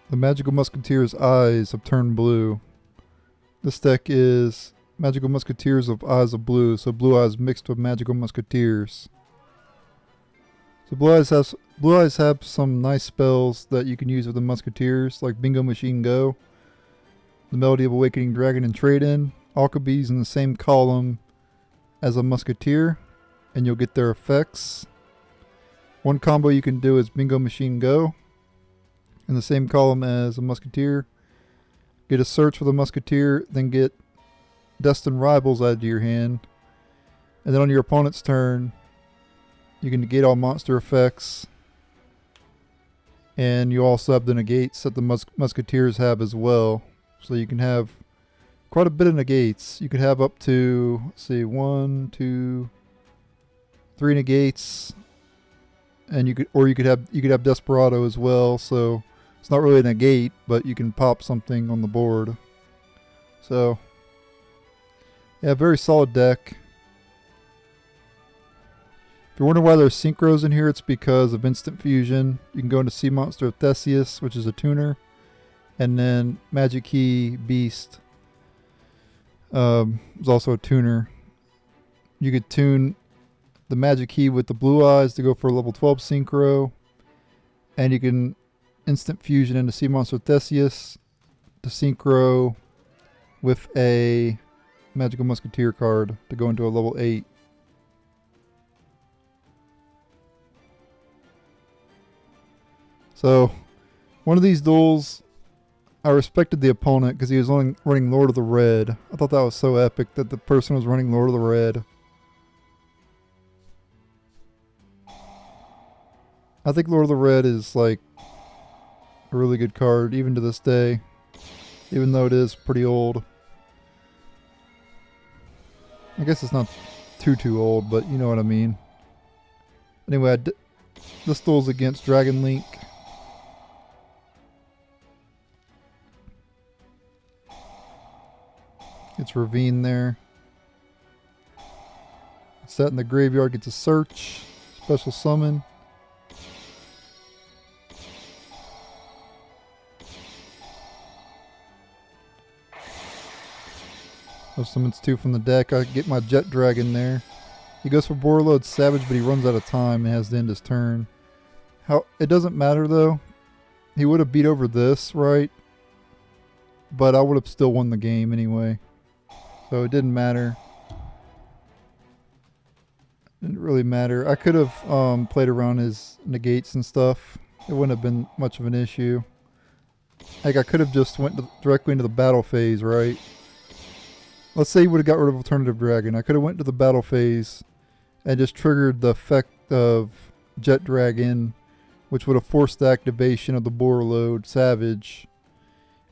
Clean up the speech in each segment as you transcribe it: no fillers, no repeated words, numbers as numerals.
The Magical Musketeer's eyes have turned blue. This deck is Magical Musketeers of Eyes of Blue, so blue eyes mixed with Magical Musketeers. So blue eyes have some nice spells that you can use with the Musketeers, like Bingo Machine Go, the Melody of Awakening Dragon, and Trade In. All could be used in the same column as a Musketeer, and you'll get their effects. One combo you can do is Bingo Machine Go in the same column as a Musketeer. Get a search for the Musketeer, then get Destined Rivals added to your hand. And then on your opponent's turn, you can negate all monster effects. And you also have the negates that the Musketeers have as well. So you can have quite a bit of negates. You could have up to, let's see, 1, 2, 3 negates. And you could have Desperado as well, so it's not really a negate, but you can pop something on the board. So yeah, very solid deck. If you're wondering why there's synchros in here, it's because of instant fusion. You can go into Sea Monster of Theseus, which is a tuner, and then Magic Key Beast is also a tuner. You could tune the Magic Key with the blue eyes to go for a level 12 synchro, and you can instant fusion into Sea Monster Theseus to synchro with a Magical Musketeer card to go into a level 8. So one of these duels, I respected the opponent because he was only running Lord of the Red. I thought that was so epic that the person was running Lord of the Red. I think Lord of the Red is like a really good card even to this day, even though it is pretty old. I guess it's not too old, but you know what I mean. Anyway, this duel's against Dragon Link. It's Ravine there. It's set in the graveyard, gets a search, special summon. Summons 2 from the deck. I get my Jet Dragon there. He goes for Borreload Savage, but he runs out of time and has to end his turn. It doesn't matter though. He would have beat over this, right? But I would have still won the game anyway. So it didn't matter. Didn't really matter. I could have played around his negates and stuff. It wouldn't have been much of an issue. Like I could have just went directly into the battle phase, right? Let's say he would have got rid of Alternative Dragon. I could have went to the battle phase and just triggered the effect of Jet Dragon, which would have forced the activation of the Borreload Savage.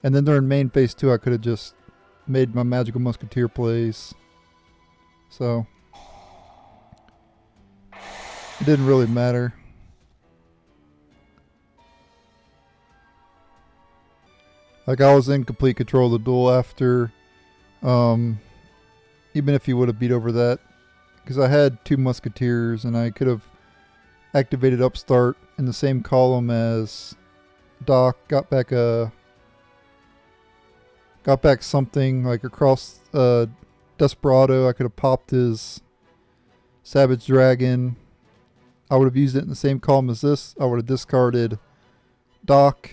And then during main phase 2, I could have just made my Magical Musketeer plays. So it didn't really matter. Like I was in complete control of the duel after, even if he would have beat over that, because I had 2 Musketeers and I could have activated Upstart in the same column as Doc, got back something like across Desperado. I could have popped his Savage Dragon. I would have used it in the same column as this. I would have discarded Doc,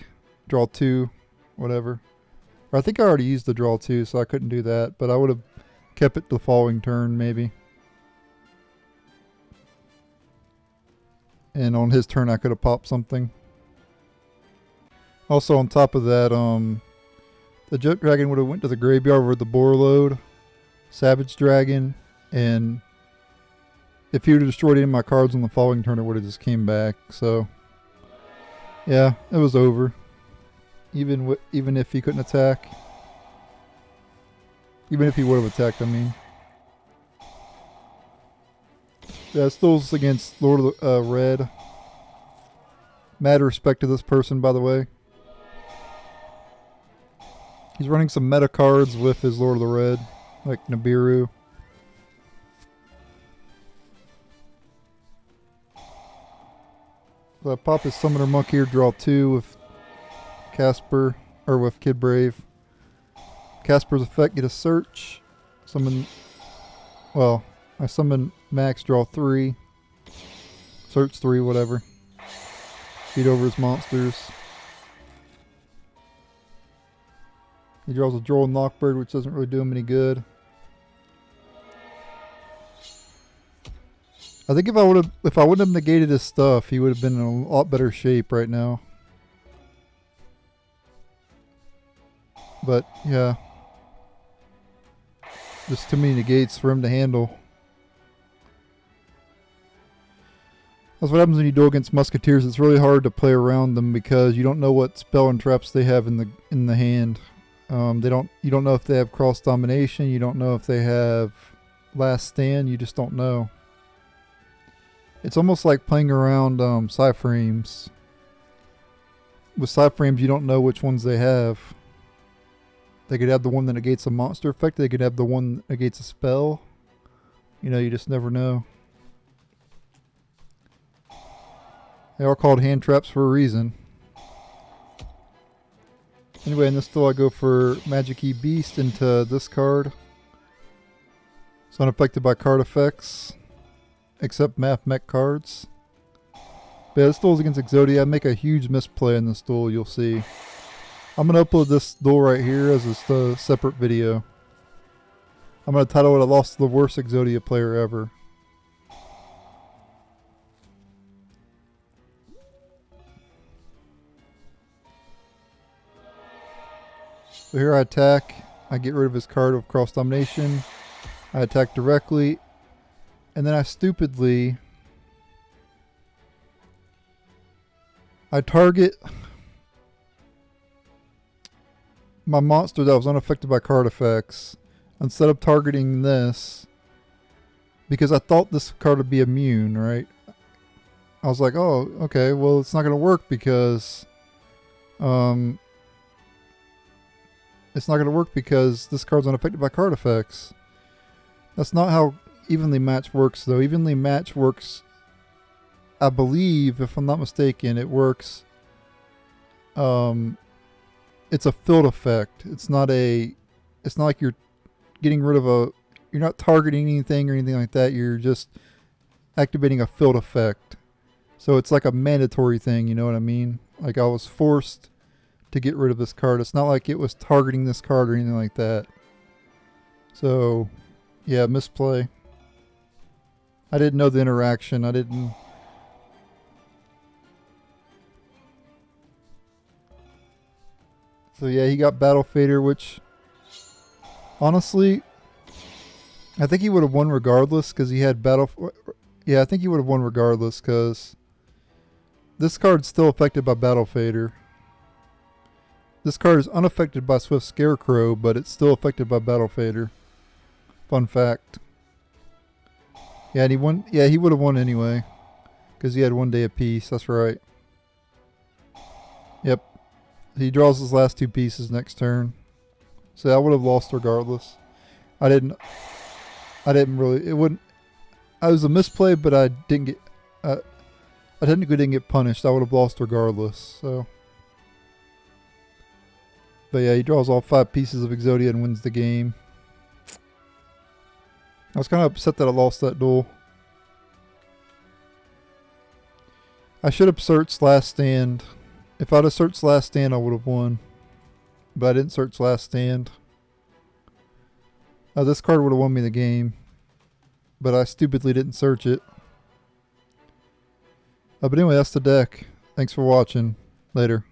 draw 2, whatever. Or I think I already used the draw 2, so I couldn't do that. But I would have kept it the following turn, maybe. And on his turn, I could have popped something. Also, on top of that, the Jet Dragon would have went to the graveyard with the Borreload Savage Dragon, and if he would have destroyed any of my cards on the following turn, it would have just came back. So, yeah, it was over. Even if he couldn't attack. Even if he would have attacked, I mean. Yeah, still against Lord of the Red. Mad respect to this person, by the way. He's running some meta cards with his Lord of the Red, like Nibiru. So I pop his Summoner Monk here, draw 2 with Casper, or with Kid Brave. Casper's effect, get a search. Summon, well, I summon Max, draw 3. Search 3, whatever. Feed over his monsters. He draws a Droll and Lockbird, which doesn't really do him any good. I think if I wouldn't have negated his stuff, he would have been in a lot better shape right now. But yeah, just too many negates for him to handle. That's what happens when you duel against Musketeers. It's really hard to play around them because you don't know what spell and traps they have in the hand. You don't know if they have cross domination. You don't know if they have last stand. You just don't know. It's almost like playing around Psyframes. With Psyframes, you don't know which ones they have. They could have the one that negates a monster effect. They could have the one that negates a spell. You know, you just never know. They are called hand traps for a reason. Anyway, in this duel I go for Magic Key Beast into this card. It's unaffected by card effects, except Math Mech cards. But yeah, this duel is against Exodia. I make a huge misplay in this duel, you'll see. I'm going to upload this duel right here as a separate video. I'm going to title it, I lost to the worst Exodia player ever. So here I attack, I get rid of his card of cross domination, I attack directly, and then I stupidly, I target my monster that was unaffected by card effects instead of targeting this because I thought this card would be immune, right? I was like, oh, okay, well it's not going to work because this card's unaffected by card effects. That's not how Evenly Match works, though. Evenly Match works, I believe, if I'm not mistaken, it works. It's a field effect. It's not like you're getting rid of you're not targeting anything or anything like that. You're just activating a field effect. So it's like a mandatory thing, you know what I mean? Like I was forced to get rid of this card. It's not like it was targeting this card or anything like that. So, yeah, misplay. I didn't know the interaction. I didn't... So yeah, he got Battle Fader, which... Honestly, I think he would have won regardless because he had Battle... Yeah, I think he would have won regardless because... This card's still affected by Battle Fader. This card is unaffected by Swift Scarecrow, but it's still affected by Battle Fader. Fun fact. Yeah, and he won. Yeah, he would have won anyway, because he had 1 day apiece. That's right. Yep. He draws his last 2 pieces next turn, so I would have lost regardless. I didn't really. It wouldn't. I was a misplay, but I didn't get. I technically didn't get punished. I would have lost regardless. So. But yeah, he draws all 5 pieces of Exodia and wins the game. I was kind of upset that I lost that duel. I should have searched Last Stand. If I'd have searched Last Stand, I would have won. But I didn't search Last Stand. This card would have won me the game. But I stupidly didn't search it. But anyway, that's the deck. Thanks for watching. Later.